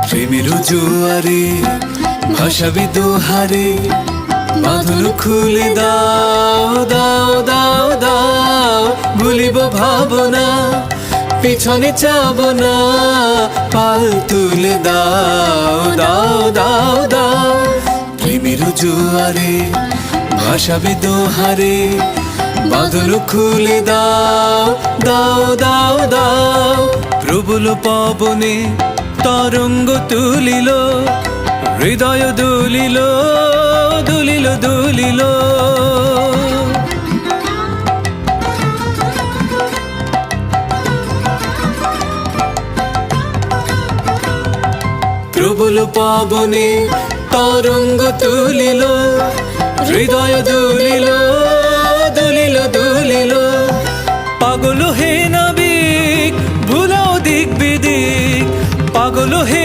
প্রেমের জোয়ারে ভাসাবে দোহারে, বাঁধন খুলে দাও দাও দাও দাও। ভুলিব ভাবনা, পিছনে চাব না, পাল তুলে দাও দাও দাও দাও। প্রেমের জোয়ারে ভাসাবে দোহারে, বাঁধন খুলে দাও দাও দাও দাও। প্রবল পবনে তরঙ্গ তুলিল, হৃদয় দুলিল দুলিল দুলিল। প্রবল পবনে তরঙ্গ তুলিল, হৃদয় দুলিল দুলিল দুলিল। পাগল হে নাবিক ভুলাও দিক বিদিক, পাগল হে